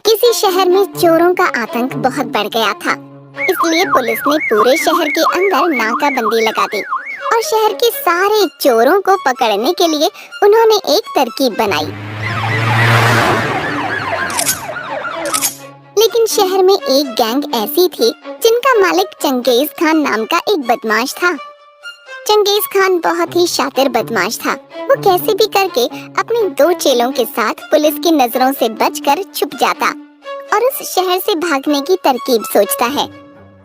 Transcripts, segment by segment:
किसी शहर में चोरों का आतंक बहुत बढ़ गया था। इसलिए पुलिस ने पूरे शहर के अंदर नाकाबंदी लगा दी और शहर के सारे चोरों को पकड़ने के लिए उन्होंने एक तरकीब बनाई। लेकिन शहर में एक गैंग ऐसी थी जिनका मालिक चंगेज खान नाम का एक बदमाश था। चंगेज खान बहुत ही शातिर बदमाश था। वो कैसे भी करके अपने दो चेलों के साथ पुलिस की नजरों से बचकर छुप जाता और उस शहर से भागने की तरकीब सोचता है।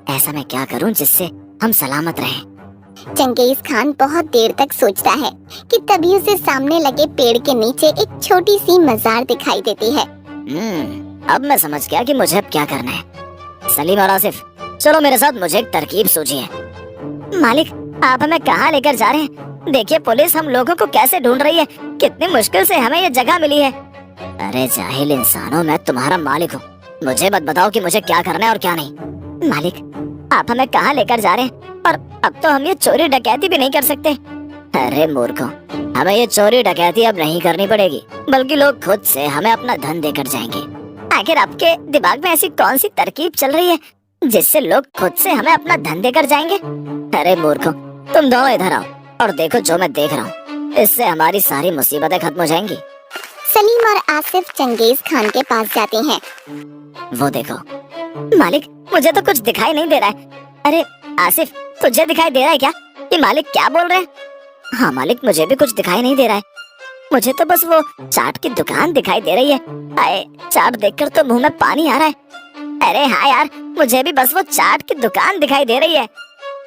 ऐसा मैं क्या करूं जिससे हम सलामत रहें? चंगेज खान बहुत देर तक सोचता है कि तभी उसे सामने लगे पेड़ के नीचे एक छोटी सी मजार दिखाई देती है। अब मैं समझ गया कि मुझे अब क्या करना है। सलीम और आसिफ, चलो मेरे साथ, मुझे एक तरकीब सूझिए। मालिक, आप हमें कहाँ लेकर जा रहे हैं? देखिए पुलिस हम लोगों को कैसे ढूंढ रही है। कितनी मुश्किल से हमें ये जगह मिली है। अरे जाहिल इंसानों, मैं तुम्हारा मालिक हूँ। मुझे मत बताओ कि मुझे क्या करना है और क्या नहीं। मालिक, आप हमें कहाँ लेकर जा रहे हैं? और अब तो हम ये चोरी डकैती भी नहीं कर सकते। अरे मूर्खों, हमें ये चोरी डकैती अब नहीं करनी पड़ेगी, बल्कि लोग खुद से हमें अपना धन देकर जाएंगे। आखिर आपके दिमाग में ऐसी कौन सी तरकीब चल रही है जिससे लोग खुद से हमें अपना धन देकर जाएंगे? अरे मूर्खों, तुम दोनों इधर आओ और देखो जो मैं देख रहा हूँ। इससे हमारी सारी मुसीबतें खत्म हो जाएंगी। सलीम और आसिफ चंगेज खान के पास जाते हैं। वो देखो। मालिक, मुझे तो कुछ दिखाई नहीं दे रहा है। अरे आसिफ, तुझे दिखाई दे रहा है क्या? ये मालिक क्या बोल रहे हैं? हाँ मालिक, मुझे भी कुछ दिखाई नहीं दे रहा है। मुझे तो बस वो चाट की दुकान दिखाई दे रही है। आए, चाट देखकर तो मुंह में पानी आ रहा है। अरे हाँ यार, मुझे भी बस वो चाट की दुकान दिखाई दे रही है।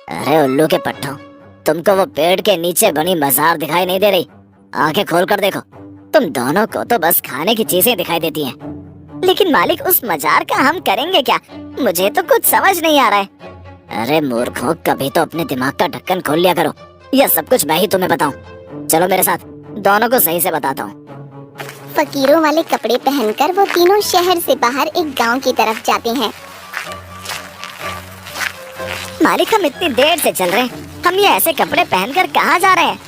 अरे उल्लू के पट्टों, तुमको वो पेड़ के नीचे बनी मजार दिखाई नहीं दे रही? आंखें खोल कर देखो। तुम दोनों को तो बस खाने की चीजें दिखाई देती हैं। लेकिन मालिक, उस मजार का हम करेंगे क्या? मुझे तो कुछ समझ नहीं आ रहा है। अरे मूर्खों, कभी तो अपने दिमाग का ढक्कन खोल लिया करो। यह सब कुछ मैं ही तुम्हें बताऊं। चलो मेरे साथ, दोनों को सही से बताता हूँ। फकीरों वाले कपड़े पहनकर वो तीनों शहर से बाहर एक गांव की तरफ जाते हैं। मालिक, हम इतनी देर से चल रहे हैं, हम ये ऐसे कपड़े पहनकर कहाँ जा रहे हैं?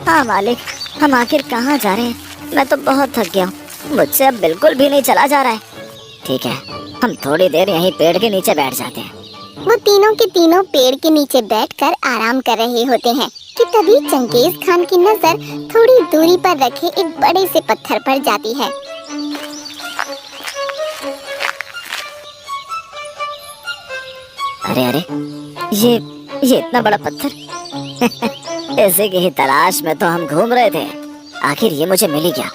हाँ मालिक, हम आखिर कहाँ जा रहे हैं? मैं तो बहुत थक गया हूँ, मुझसे अब बिल्कुल भी नहीं चला जा रहा है। ठीक है, हम थोड़ी देर यहीं पेड़ के नीचे बैठ जाते हैं। वो तीनों के तीनों पेड़ के नीचे बैठकर आराम कर रहे होते हैं कि तभी चंगेज खान की नजर थोड़ी दूरी पर रखे एक बड़े से पत्थर पर जाती है। अरे अरे, ये इतना बड़ा पत्थर। ऐसे की ही तलाश में तो हम घूम रहे थे। आखिर ये मुझे मिली क्या?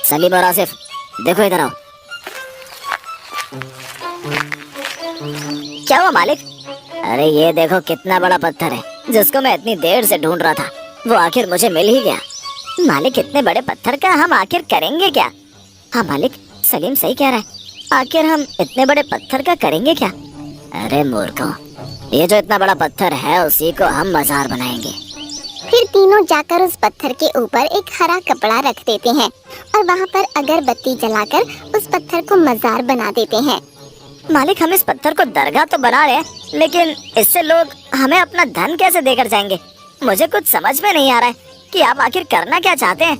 सलीम और आसिफ, देखो इधर आओ। क्या हुआ मालिक? अरे ये देखो, कितना बड़ा पत्थर है जिसको मैं इतनी देर से ढूंढ रहा था। वो आखिर मुझे मिल ही गया। मालिक, इतने बड़े पत्थर का हम आखिर करेंगे क्या? हाँ मालिक, सलीम सही कह रहा है। आखिर हम इतने बड़े पत्थर का करेंगे क्या? अरे मूर्खों, ये जो इतना बड़ा पत्थर है उसी को हम मजार बनाएंगे। फिर तीनों जाकर उस पत्थर के ऊपर एक हरा कपड़ा रख देते हैं और वहाँ पर अगरबत्ती जलाकर उस पत्थर को मजार बना देते हैं। मालिक, हम इस पत्थर को दरगाह तो बना रहे हैं, लेकिन इससे लोग हमें अपना धन कैसे देकर जाएंगे? मुझे कुछ समझ में नहीं आ रहा है कि आप आखिर करना क्या चाहते हैं।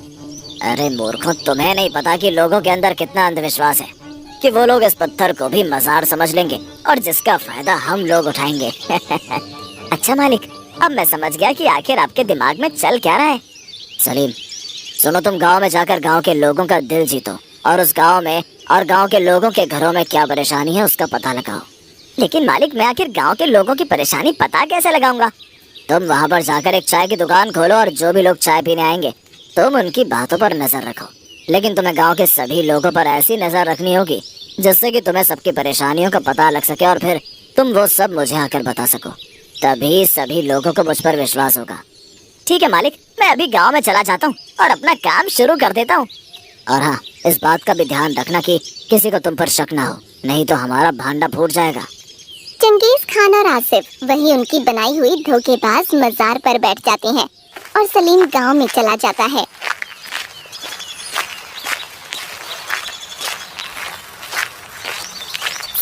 अरे मूर्खों, तुम्हें नहीं पता कि लोगों के अंदर कितना अंधविश्वास है कि वो लोग इस पत्थर को भी मजार समझ लेंगे और जिसका फायदा हम लोग उठाएंगे। अच्छा मालिक, अब मैं समझ गया कि आखिर आपके दिमाग में चल क्या रहा है। सलीम सुनो, तुम गांव में जाकर गांव के लोगों का दिल जीतो और उस गांव में और गांव के लोगों के घरों में क्या परेशानी है उसका पता लगाओ। लेकिन मालिक, मैं आखिर गांव के लोगों की परेशानी पता कैसे लगाऊंगा? तुम वहां पर जाकर एक चाय की दुकान खोलो और जो भी लोग चाय पीने आएंगे तुम उनकी बातों पर नजर रखो। लेकिन तुम्हें गांव के सभी लोगों पर ऐसी नजर रखनी होगी जिससे कि तुम्हें सबकी परेशानियों का पता लग सके और फिर तुम वो सब मुझे आकर बता सको। तभी सभी लोगों को मुझ पर विश्वास होगा। ठीक है मालिक, मैं अभी गांव में चला जाता हूँ और अपना काम शुरू कर देता हूँ। और हाँ, इस बात का भी ध्यान रखना कि किसी को तुम पर शक ना हो, नहीं तो हमारा भांडा फूट जाएगा। चंगेज खान और आसिफ वही उनकी बनाई हुई धोखेबाज मजार पर बैठ जाते हैं और सलीम गांव में चला जाता है।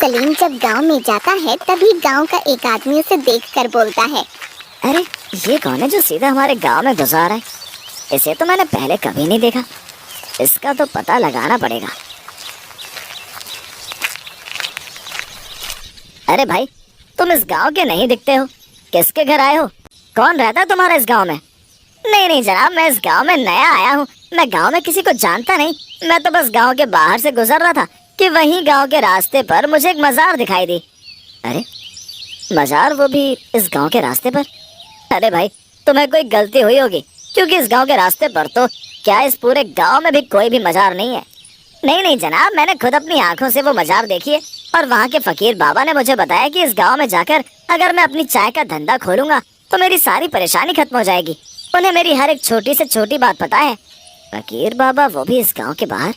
सलीम जब गांव में जाता है तभी गांव का एक आदमी उसे देखकर बोलता है, अरे ये कौन है जो सीधा हमारे गांव में घुस आ रहा है? इसे तो मैंने पहले कभी नहीं देखा। इसका तो पता लगाना पड़ेगा। अरे भाई, तुम इस गांव के नहीं दिखते हो, किसके घर आए हो? कौन रहता है तुम्हारा इस गांव में? नहीं नहीं जनाब, मैं इस गांव में नया आया हूँ, मैं गांव में किसी को जानता नहीं। मैं तो बस गांव के बाहर से गुजर रहा था कि वहीं गांव के रास्ते पर मुझे एक मजार दिखाई दी। अरे मजार, वो भी इस गांव के रास्ते पर? अरे भाई, तुम्हें कोई गलती हुई होगी, क्योंकि इस गांव के रास्ते पर तो क्या इस पूरे गांव में भी कोई भी मजार नहीं है। नहीं नहीं जनाब, मैंने खुद अपनी आंखों से वो मजार देखी है, और वहाँ के फकीर बाबा ने मुझे बताया कि इस गांव में जाकर अगर मैं अपनी चाय का धंधा खोलूंगा तो मेरी सारी परेशानी खत्म हो जाएगी। उन्हें मेरी हर एक छोटी से छोटी बात पता है। फकीर बाबा, वो भी इस गांव के बाहर?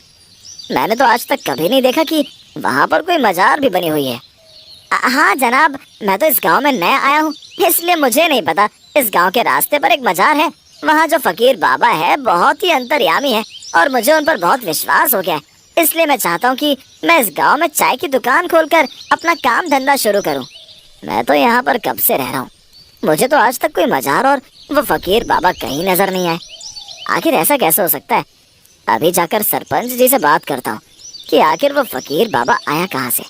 मैंने तो आज तक कभी नहीं देखा कि वहाँ पर कोई मजार भी बनी हुई है। हाँ जनाब, मैं तो इस गांव में नया आया हूँ, इसलिए मुझे नहीं पता। इस गांव के रास्ते पर एक मजार है, वहाँ जो फकीर बाबा है बहुत ही अंतर्यामी है और मुझे उन पर बहुत विश्वास हो गया है। इसलिए मैं चाहता हूँ कि मैं इस गांव में चाय की दुकान खोलकर अपना काम धंधा शुरू करूँ। मैं तो यहाँ पर कब से रह रहा हूँ, मुझे तो आज तक कोई मजार और वो फकीर बाबा कहीं नजर नहीं आए। आखिर ऐसा कैसे हो सकता है? अभी जाकर सरपंच जी से बात करता हूँ कि आखिर वो फकीर बाबा आया कहाँ से।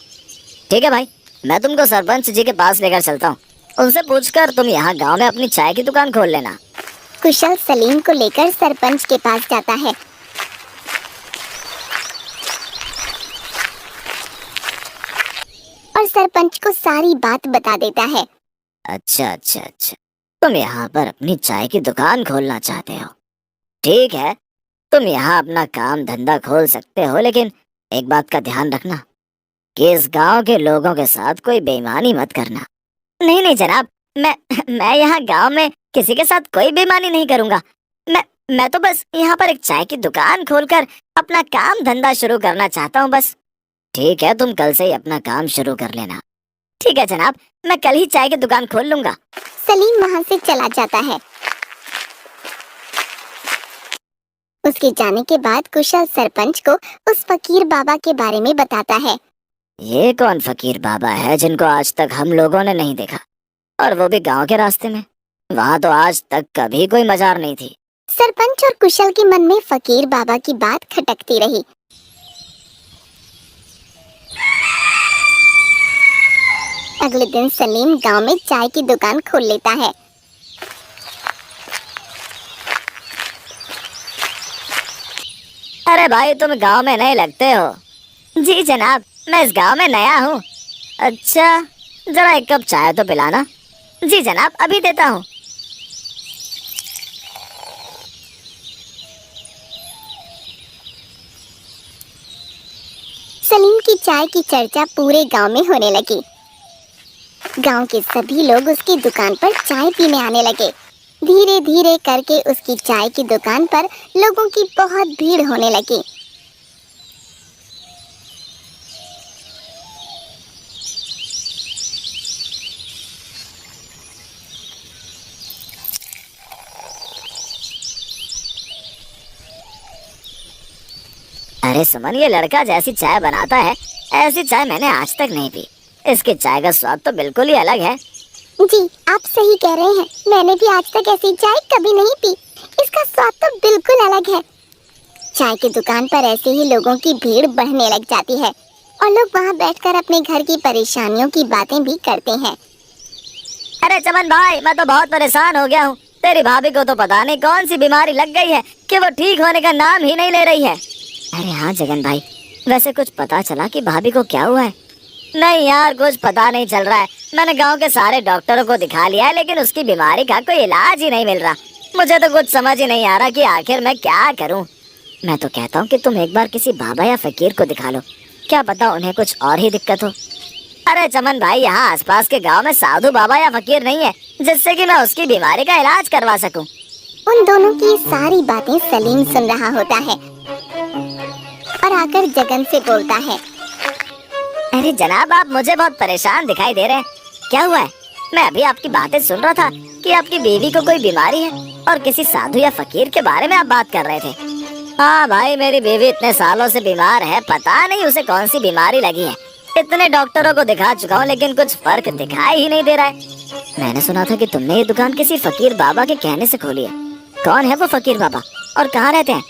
ठीक है भाई, मैं तुमको सरपंच जी के पास लेकर चलता हूँ, उनसे पूछकर तुम यहाँ गांव में अपनी चाय की दुकान खोल लेना। कुशल सलीम को लेकर सरपंच के पास जाता है। और सरपंच को सारी बात बता देता है। अच्छा, तुम यहाँ पर अपनी चाय की दुकान खोलना चाहते हो? ठीक है, तुम यहाँ अपना काम धंधा खोल सकते हो, लेकिन एक बात का ध्यान रखना कि इस गांव के लोगों के साथ कोई बेईमानी मत करना। नहीं नहीं जनाब, मैं यहाँ गांव में किसी के साथ कोई बेईमानी नहीं करूँगा। मैं तो बस यहाँ पर एक चाय की दुकान खोलकर अपना काम धंधा शुरू करना चाहता हूँ बस। ठीक है, तुम कल से ही अपना काम शुरू कर लेना। ठीक है जनाब, मैं कल ही चाय की दुकान खोल लूंगा। सलीम वहाँ से चला जाता है। उसके जाने के बाद कुशल सरपंच को उस फकीर बाबा के बारे में बताता है। ये कौन फकीर बाबा है जिनको आज तक हम लोगों ने नहीं देखा, और वो भी गांव के रास्ते में? वहाँ तो आज तक कभी कोई मजार नहीं थी। सरपंच और कुशल के मन में फकीर बाबा की बात खटकती रही। अगले दिन सलीम गांव में चाय की दुकान खोल लेता है। अरे भाई, तुम गांव में नए लगते हो। जी जनाब, मैं इस गांव में नया हूँ। अच्छा, जरा एक कप चाय तो पिलाना। जी जनाब, अभी देता हूँ। सलीम की चाय की चर्चा पूरे गांव में होने लगी। गांव के सभी लोग उसकी दुकान पर चाय पीने आने लगे। धीरे धीरे करके उसकी चाय की दुकान पर लोगों की बहुत भीड़ होने लगी। अरे सुमन, ये लड़का जैसी चाय बनाता है ऐसी चाय मैंने आज तक नहीं पी। इसकी चाय का स्वाद तो बिल्कुल ही अलग है। जी, आप सही कह रहे हैं, मैंने भी आज तक ऐसी चाय कभी नहीं पी। इसका स्वाद तो बिल्कुल अलग है। चाय की दुकान पर ऐसे ही लोगों की भीड़ बढ़ने लग जाती है और लोग वहां बैठकर अपने घर की परेशानियों की बातें भी करते हैं। अरे चमन भाई, मैं तो बहुत परेशान हो गया हूँ। तेरी भाभी को तो पता नहीं कौन सी बीमारी लग गई है कि वो ठीक होने का नाम ही नहीं ले रही है। अरे हाँ जगन भाई, वैसे कुछ पता चला कि भाभी को क्या हुआ है? नहीं यार, कुछ पता नहीं चल रहा है। मैंने गांव के सारे डॉक्टरों को दिखा लिया है, लेकिन उसकी बीमारी का कोई इलाज ही नहीं मिल रहा। मुझे तो कुछ समझ ही नहीं आ रहा कि आखिर मैं क्या करूं। मैं तो कहता हूं कि तुम एक बार किसी बाबा या फकीर को दिखा लो, क्या पता उन्हें कुछ और ही दिक्कत हो। अरे चमन भाई, यहाँ आसपास के गांव में साधु बाबा या फकीर नहीं है जिससे कि मैं उसकी बीमारी का इलाज करवा सकूं। उन दोनों की सारी बातें सलीम सुन रहा होता है और आकर जगन से बोलता है। अरे जनाब, आप मुझे बहुत परेशान दिखाई दे रहे हैं, क्या हुआ है? मैं अभी आपकी बातें सुन रहा था कि आपकी बीवी को कोई बीमारी है और किसी साधु या फकीर के बारे में आप बात कर रहे थे। हाँ भाई, मेरी बीवी इतने सालों से बीमार है, पता नहीं उसे कौन सी बीमारी लगी है। इतने डॉक्टरों को दिखा चुका हूँ, लेकिन कुछ फर्क दिखाई ही नहीं दे रहा है। मैंने सुना था कि तुमने ये दुकान किसी फकीर बाबा के कहने से खोली है। कौन है वो फकीर बाबा और कहाँ रहते हैं?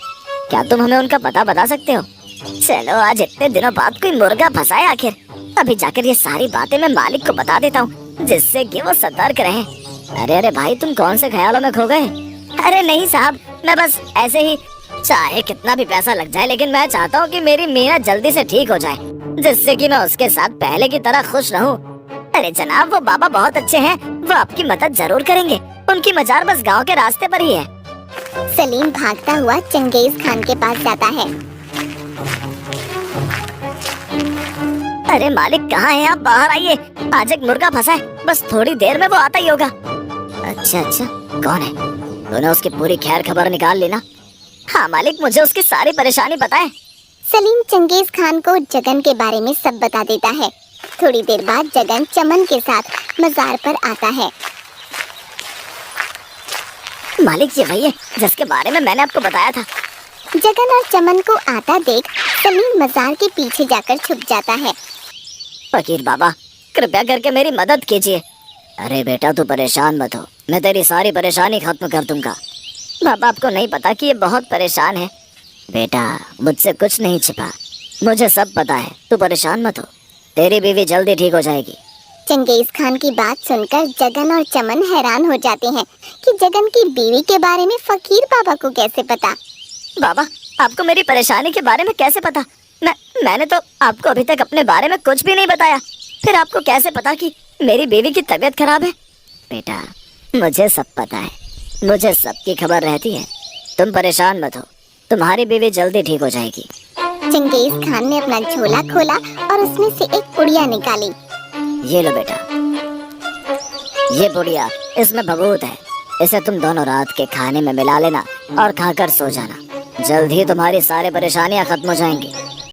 क्या तुम हमें उनका पता बता सकते हो? चलो, आज इतने दिनों बाद कोई मुर्गा फंसा है आखिर। अभी जाकर ये सारी बातें मैं मालिक को बता देता हूँ, जिससे कि वो सतर्क रहे। अरे अरे भाई, तुम कौन से ख्यालों में खो गए? अरे नहीं साहब, मैं बस ऐसे ही, चाहे कितना भी पैसा लग जाए, लेकिन मैं चाहता हूँ कि मेरी मीना जल्दी से ठीक हो जाए, जिससे कि मैं उसके साथ पहले की तरह खुश रहूँ। अरे जनाब, वो बाबा बहुत अच्छे हैं, वो आपकी मदद जरूर करेंगे। उनकी मजार बस गांव के रास्ते पर ही है। सलीम भागता हुआ चंगेज खान के पास जाता है। अरे मालिक, कहाँ हैं आप? बाहर आइए, आज एक मुर्गा फंसा है, बस थोड़ी देर में वो आता ही होगा। अच्छा अच्छा, कौन है? तूने उसकी पूरी खैर खबर निकाल ली ना? हाँ मालिक, मुझे उसकी सारी परेशानी पता है। सलीम चंगेज खान को जगन के बारे में सब बता देता है। थोड़ी देर बाद जगन चमन के साथ मजार पर आता है। मालिक, ये वही है जिसके बारे में मैंने आपको बताया था। जगन और चमन को आता देख सलीम मजार के पीछे जाकर छुप जाता है। फकीर बाबा, कृपया करके मेरी मदद कीजिए। अरे बेटा, तू परेशान मत हो, मैं तेरी सारी परेशानी खत्म कर दूंगा। बाबा, आपको नहीं पता कि ये बहुत परेशान है। बेटा, मुझसे कुछ नहीं छिपा, मुझे सब पता है, तू परेशान मत हो, तेरी बीवी जल्दी ठीक हो जाएगी। चंगेज खान की बात सुनकर जगन और चमन हैरान हो जाते हैं कि जगन की बीवी के बारे में फकीर बाबा को कैसे पता। बाबा, आपको मेरी परेशानी के बारे में कैसे पता? मैंने तो आपको अभी तक अपने बारे में कुछ भी नहीं बताया, फिर आपको कैसे पता कि मेरी बीवी की तबीयत खराब है? बेटा, मुझे सब पता है, मुझे सबकी खबर रहती है, तुम परेशान मत हो, तुम्हारी बीवी जल्दी ठीक हो जाएगी। चंगेज खान ने अपना झोला खोला और उसमें से एक पुड़िया निकाली। ये लो बेटा, ये पुड़िया, इसमें भभूत है, इसे तुम दोनों रात के खाने में मिला लेना और खाकर सो जाना, जल्द ही तुम्हारी सारी परेशानियां खत्म हो जाएंगी।